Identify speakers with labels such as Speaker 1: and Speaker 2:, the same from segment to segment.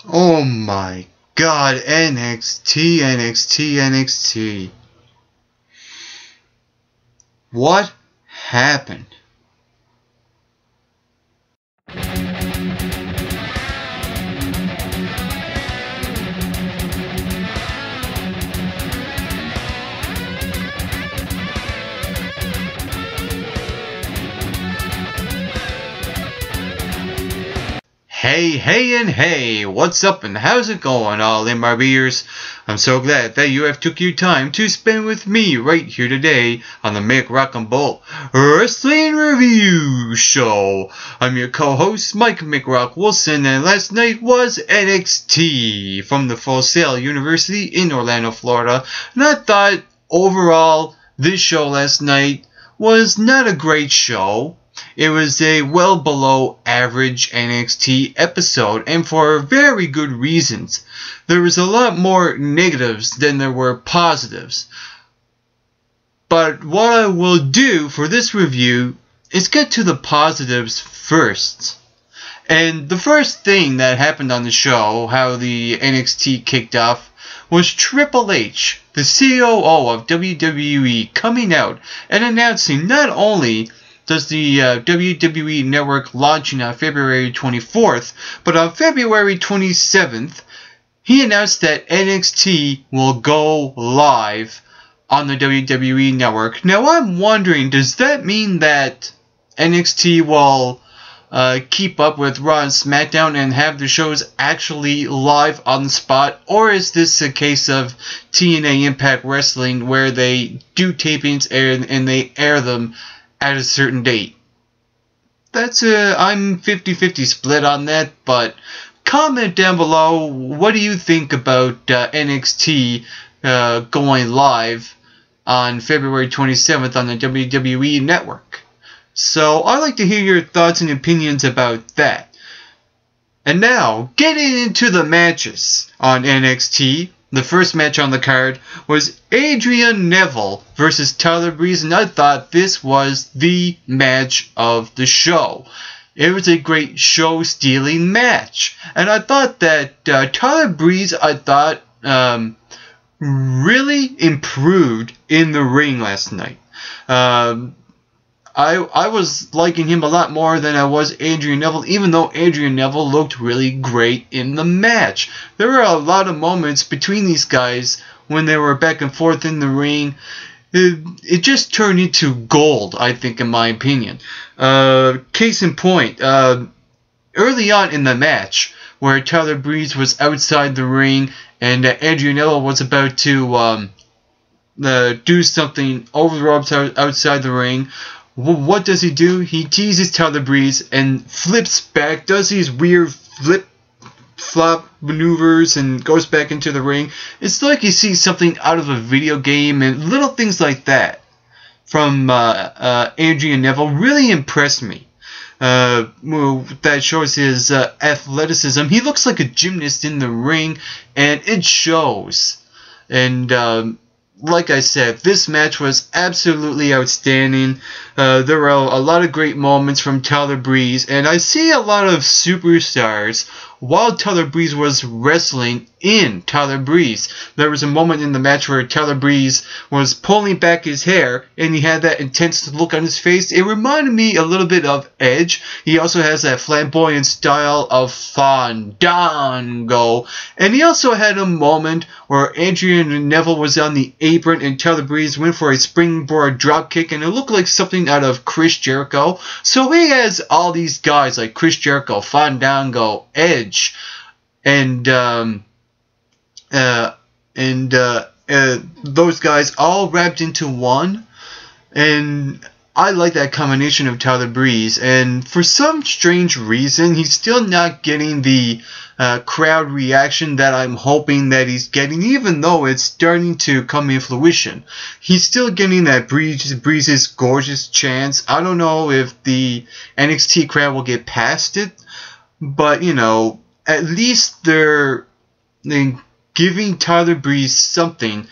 Speaker 1: Oh my god, NXT, NXT, NXT. What happened? Hey, what's up and how's it going, all in my beers? I'm so glad that you have took your time to spend with me right here today on the Make Rock and Bolt Wrestling Review Show. I'm your co-host, Mike McRock Wilson, and last night was NXT from the Full Sail University in Orlando, Florida. And I thought, overall, this show last night was not a great show. It was a well below average NXT episode, and for very good reasons. There was a lot more negatives than there were positives. But what I will do for this review is get to the positives first. And the first thing that happened on the show, how the NXT kicked off, was Triple H, the COO of WWE, coming out and announcing not only does the WWE Network launching on February 24th, but on February 27th, he announced that NXT will go live on the WWE Network. Now I'm wondering, does that mean that NXT will keep up with Raw and SmackDown and have the shows actually live on the spot? Or is this a case of TNA Impact Wrestling where they do tapings and they air them at a certain date? That's I'm 50-50 split on that, but comment down below, what do you think about NXT going live on February 27th on the WWE Network? So I'd like to hear your thoughts and opinions about that. And now, getting into the matches on NXT. The first match on the card was Adrian Neville versus Tyler Breeze, and I thought this was the match of the show. It was a great show-stealing match, and I thought that Tyler Breeze, really improved in the ring last night. I was liking him a lot more than I was Adrian Neville, even though Adrian Neville looked really great in the match. There were a lot of moments between these guys when they were back and forth in the ring. It just turned into gold, I think, in my opinion. Case in point, early on in the match, where Tyler Breeze was outside the ring and Adrian Neville was about to do something over the ropes outside the ring, what does he do? He teases Tyler Breeze and flips back, does these weird flip-flop maneuvers and goes back into the ring. It's like you see something out of a video game, and little things like that from Adrian Neville really impressed me. That shows his athleticism. He looks like a gymnast in the ring, and it shows. And like I said, this match was absolutely outstanding. There were a lot of great moments from Tyler Breeze, and I see a lot of superstars while Tyler Breeze was wrestling in Tyler Breeze. There was a moment in the match where Tyler Breeze was pulling back his hair, and he had that intense look on his face. It reminded me a little bit of Edge. He also has that flamboyant style of Fandango. And he also had a moment where Adrian Neville was on the apron and Tyler Breeze went for a springboard dropkick, and it looked like something out of Chris Jericho. So he has all these guys like Chris Jericho, Fandango, Edge, and those guys all wrapped into one. And I like that combination of Tyler Breeze, and for some strange reason, he's still not getting the crowd reaction that I'm hoping that he's getting, even though it's starting to come in fruition. He's still getting that Breeze's gorgeous chants. I don't know if the NXT crowd will get past it, but, you know, at least they're giving Tyler Breeze something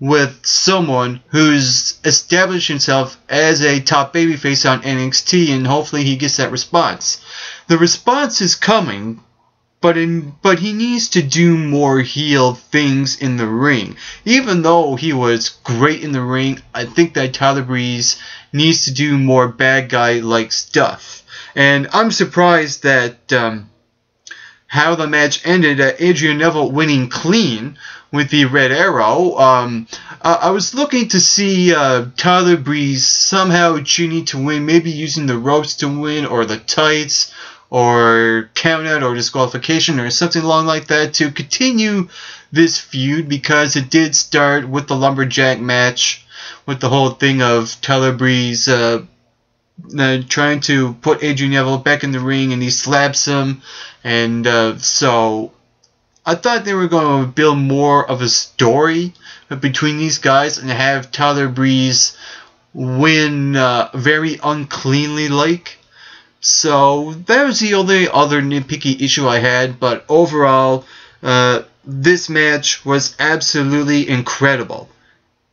Speaker 1: with someone who's established himself as a top babyface on NXT, and hopefully he gets that response. The response is coming but he needs to do more heel things in the ring. Even though he was great in the ring, I think that Tyler Breeze needs to do more bad guy like stuff. And I'm surprised that how the match ended, Adrian Neville winning clean with the Red Arrow. I was looking to see Tyler Breeze somehow cheating to win, maybe using the ropes to win, or the tights, or count out, or disqualification, or something along like that to continue this feud, because it did start with the lumberjack match, with the whole thing of Tyler Breeze trying to put Adrian Neville back in the ring, and he slaps him, and so I thought they were going to build more of a story between these guys and have Tyler Breeze win very uncleanly like. So that was the only other nitpicky issue I had, but overall, this match was absolutely incredible.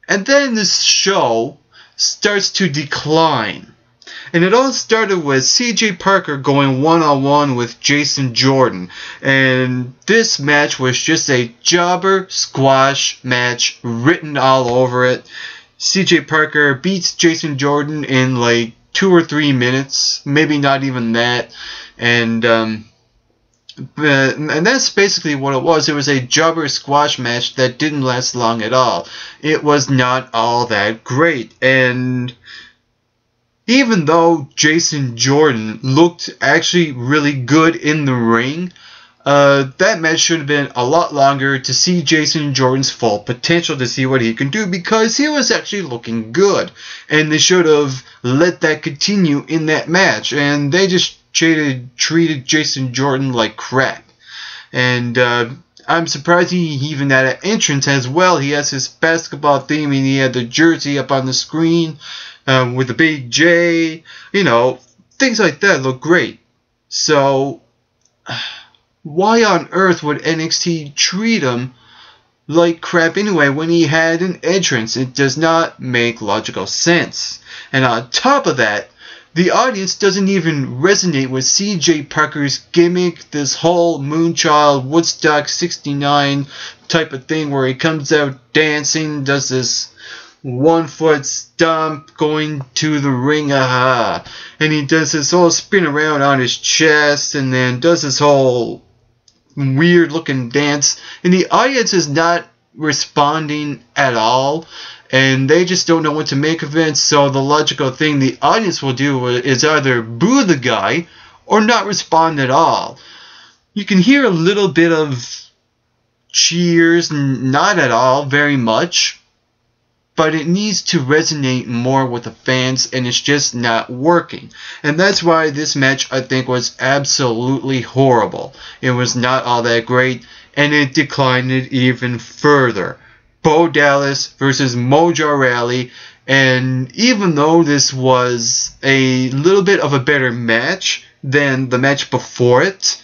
Speaker 1: And then this show starts to decline. And it all started with CJ Parker going one-on-one with Jason Jordan. And this match was just a jobber squash match written all over it. CJ Parker beats Jason Jordan in like 2 or 3 minutes, maybe not even that, and that's basically what it was. It was a jobber squash match that didn't last long at all. It was not all that great, and even though Jason Jordan looked actually really good in the ring, that match should have been a lot longer to see Jason Jordan's full potential, to see what he can do, because he was actually looking good. And they should have let that continue in that match. And they just treated Jason Jordan like crap. And I'm surprised he even had an entrance as well. He has his basketball theme, and he had the jersey up on the screen with the big J. You know, things like that look great. So why on earth would NXT treat him like crap anyway when he had an entrance? It does not make logical sense. And on top of that, the audience doesn't even resonate with CJ Parker's gimmick, this whole Moonchild Woodstock 69 type of thing where he comes out dancing, does this 1-foot stomp going to the ring, and he does this whole spin around on his chest, and then does this whole weird looking dance, and the audience is not responding at all, and they just don't know what to make of it. So the logical thing the audience will do is either boo the guy or not respond at all. You can hear a little bit of cheers, not at all, very much, but it needs to resonate more with the fans, and it's just not working. And that's why this match, I think, was absolutely horrible. It was not all that great, and it declined it even further. Bo Dallas versus Mojo Rawley, and even though this was a little bit of a better match than the match before it,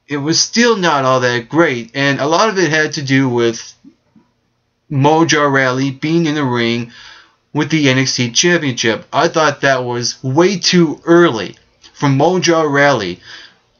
Speaker 1: it was still not all that great, and a lot of it had to do with Mojo Rawley being in the ring with the NXT Championship. I thought that was way too early for Mojo Rawley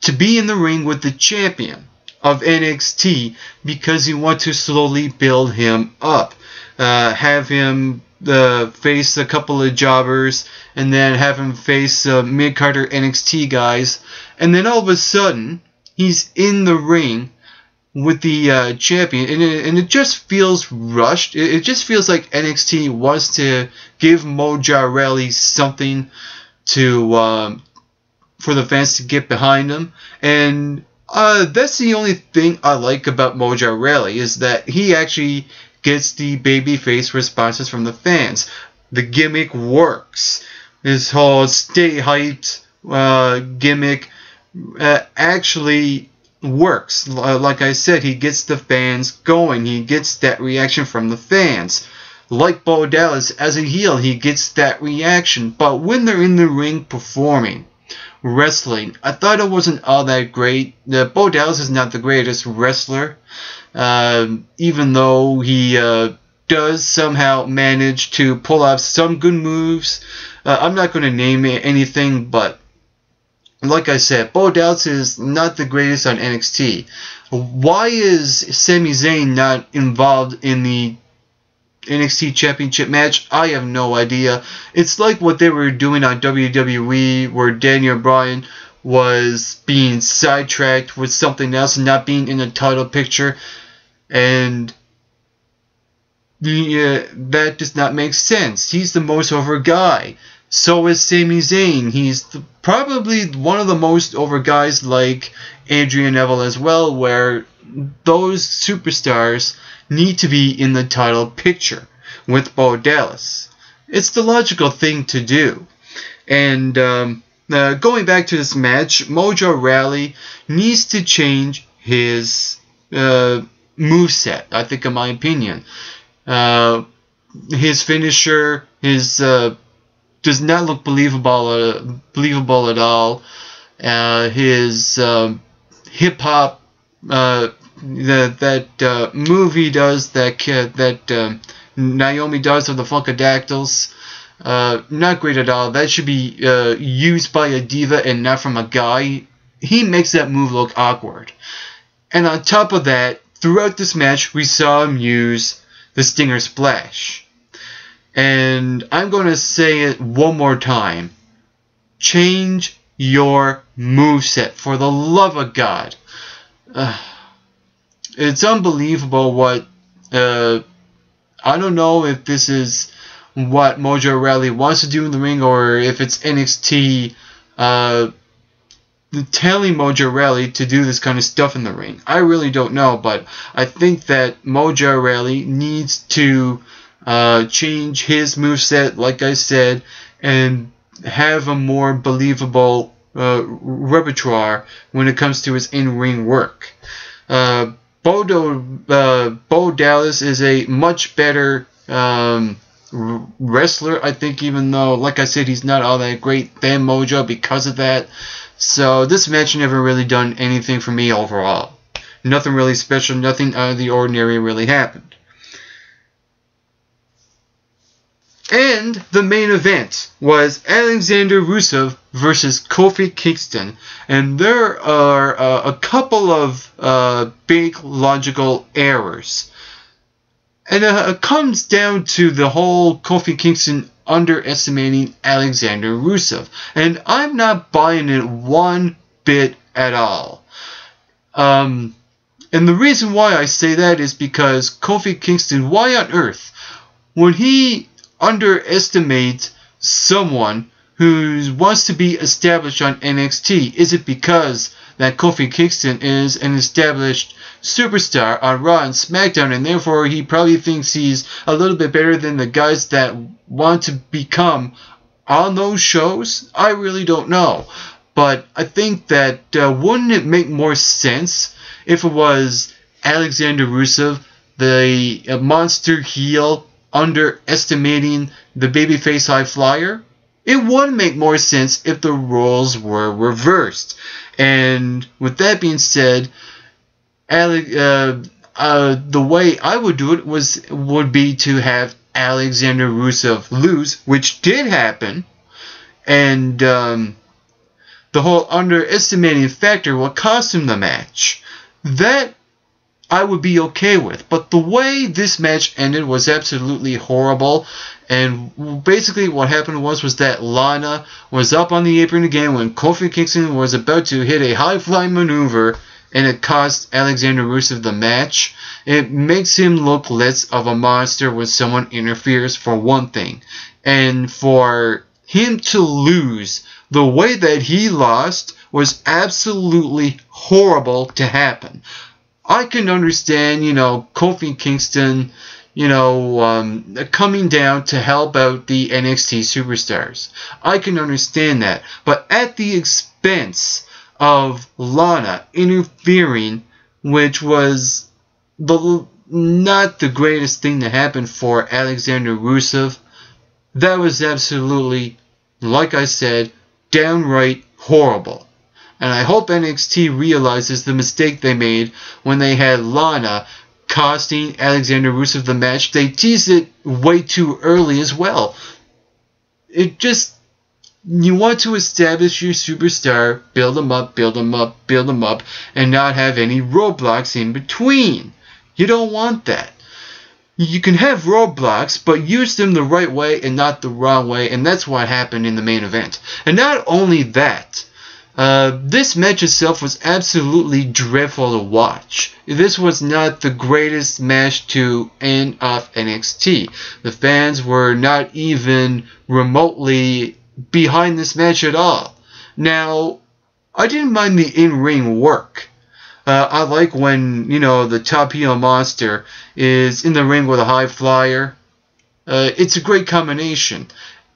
Speaker 1: to be in the ring with the champion of NXT, because you want to slowly build him up. Have him face a couple of jobbers, and then have him face mid-carder NXT guys, and then all of a sudden he's in the ring with the champion, and it just feels rushed. It just feels like NXT wants to give Mojo Rawley something to for the fans to get behind him, and that's the only thing I like about Mojo Rawley, is that he actually gets the babyface responses from the fans. The gimmick works. His whole stay hyped gimmick actually works. Like I said, he gets the fans going. He gets that reaction from the fans. Like Bo Dallas, as a heel, he gets that reaction. But when they're in the ring performing, wrestling, I thought it wasn't all that great. Bo Dallas is not the greatest wrestler, even though he does somehow manage to pull off some good moves. I'm not going to name anything, but like I said, Bo Dallas is not the greatest on NXT. Why is Sami Zayn not involved in the NXT Championship match? I have no idea. It's like what they were doing on WWE, where Daniel Bryan was being sidetracked with something else and not being in the title picture. And that does not make sense. He's the most over guy. So is Sami Zayn. He's probably one of the most over guys, like Adrian Neville as well, where those superstars need to be in the title picture with Bo Dallas. It's the logical thing to do. And going back to this match, Mojo Rawley needs to change his moveset, I think, in my opinion. His finisher, does not look believable at all. His hip hop, that movie does, that Naomi does of the Funkadactyls, not great at all. That should be used by a diva and not from a guy. He makes that move look awkward. And on top of that, throughout this match, we saw him use the Stinger Splash. And I'm going to say it one more time. Change your moveset, for the love of God. It's unbelievable what... I don't know if this is what Mojo Rawley wants to do in the ring, or if it's NXT telling Mojo Rawley to do this kind of stuff in the ring. I really don't know, but I think that Mojo Rawley needs to change his moveset, like I said, and have a more believable repertoire when it comes to his in-ring work. Bo Dallas is a much better wrestler, I think, even though, like I said, he's not all that great than Mojo because of that. So this match never really done anything for me overall. Nothing really special, nothing out of the ordinary really happened. And the main event was Alexander Rusev versus Kofi Kingston. And there are a couple of big logical errors. And it comes down to the whole Kofi Kingston underestimating Alexander Rusev. And I'm not buying it one bit at all. And the reason why I say that is because Kofi Kingston, why on earth would he underestimate someone who wants to be established on NXT? Is it because that Kofi Kingston is an established superstar on Raw and SmackDown, and therefore he probably thinks he's a little bit better than the guys that want to become on those shows? I really don't know. But I think that wouldn't it make more sense if it was Alexander Rusev, the monster heel, underestimating the babyface high flyer? It would make more sense if the roles were reversed. And with that being said, the way I would do it would be to have Alexander Rusev lose, which did happen, and the whole underestimating factor what cost him the match. That I would be okay with. But the way this match ended was absolutely horrible. And basically what happened was that Lana was up on the apron again when Kofi Kingston was about to hit a high-flying maneuver, and it cost Alexander Rusev the match. It makes him look less of a monster when someone interferes, for one thing. And for him to lose the way that he lost was absolutely horrible to happen. I can understand, Kofi Kingston, coming down to help out the NXT superstars. I can understand that. But at the expense of Lana interfering, which was not the greatest thing to happen for Alexander Rusev, that was absolutely, like I said, downright horrible. And I hope NXT realizes the mistake they made when they had Lana costing Alexander Rusev the match. They teased it way too early as well. It just You want to establish your superstar, build them up, build them up, build them up, and not have any roadblocks in between. You don't want that. You can have roadblocks, but use them the right way and not the wrong way, and that's what happened in the main event. And not only that, this match itself was absolutely dreadful to watch. This was not the greatest match to end off NXT. The fans were not even remotely behind this match at all. Now, I didn't mind the in-ring work. I like when, the top heel monster is in the ring with a high flyer. It's a great combination.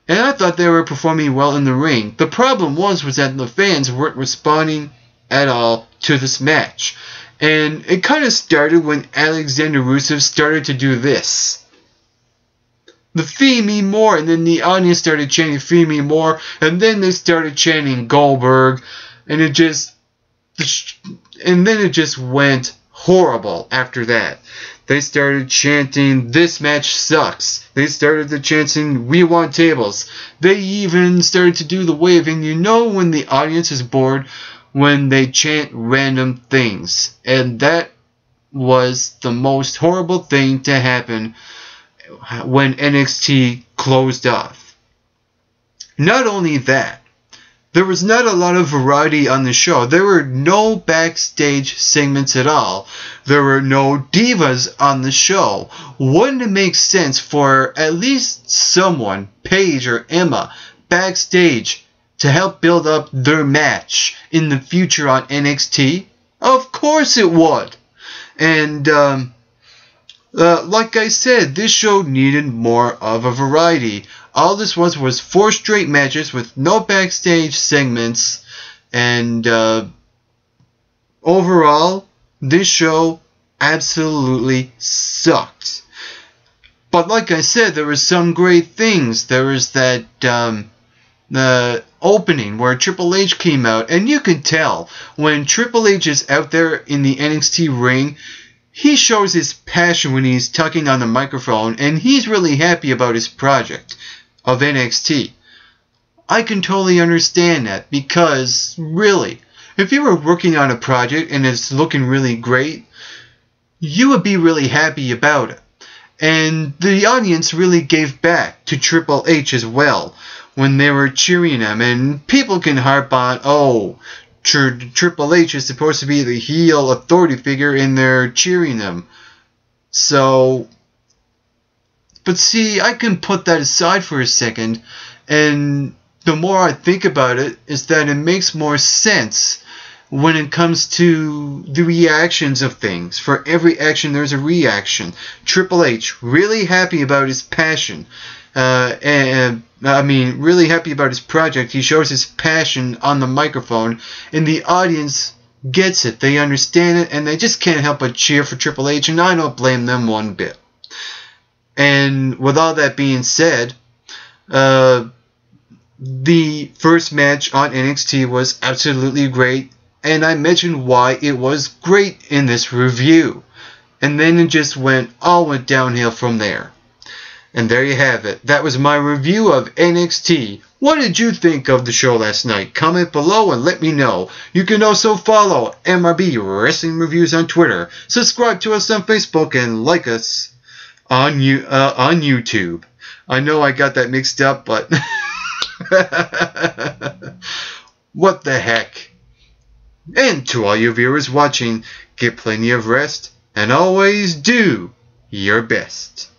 Speaker 1: And I thought they were performing well in the ring. The problem was that the fans weren't responding at all to this match. And it kind of started when Alexander Rusev started to do this. The "Feed me more," and then the audience started chanting "Feed me more," and then they started chanting Goldberg, and then it just went horrible after that. They started chanting "This match sucks." They started chanting "We want tables." They even started to do the waving. You know when the audience is bored when they chant random things. And that was the most horrible thing to happen when NXT closed off. Not only that, there was not a lot of variety on the show. There were no backstage segments at all. There were no divas on the show. Wouldn't it make sense for at least someone, Paige or Emma, backstage to help build up their match in the future on NXT? Of course it would. And like I said, this show needed more of a variety. All this was 4 straight matches with no backstage segments, and overall, this show absolutely sucked. But like I said, there were some great things. There was that opening where Triple H came out, and you can tell when Triple H is out there in the NXT ring, he shows his passion when he's talking on the microphone, and he's really happy about his project of NXT. I can totally understand that, because really, if you were working on a project and it's looking really great, you would be really happy about it. And the audience really gave back to Triple H as well when they were cheering him. And people can harp on, Triple H is supposed to be the heel authority figure and they're cheering him. But see, I can put that aside for a second, and the more I think about it, is that it makes more sense when it comes to the reactions of things. For every action, there's a reaction. Triple H, really happy about his passion. Really happy about his project. He shows his passion on the microphone, and the audience gets it. They understand it, and they just can't help but cheer for Triple H, and I don't blame them one bit. And with all that being said, the first match on NXT was absolutely great, and I mentioned why it was great in this review. And then it just went downhill from there. And there you have it. That was my review of NXT. What did you think of the show last night? Comment below and let me know. You can also follow MRB Wrestling Reviews on Twitter. Subscribe to us on Facebook and like us on YouTube. I know I got that mixed up, but what the heck. And to all you viewers watching, get plenty of rest and always do your best.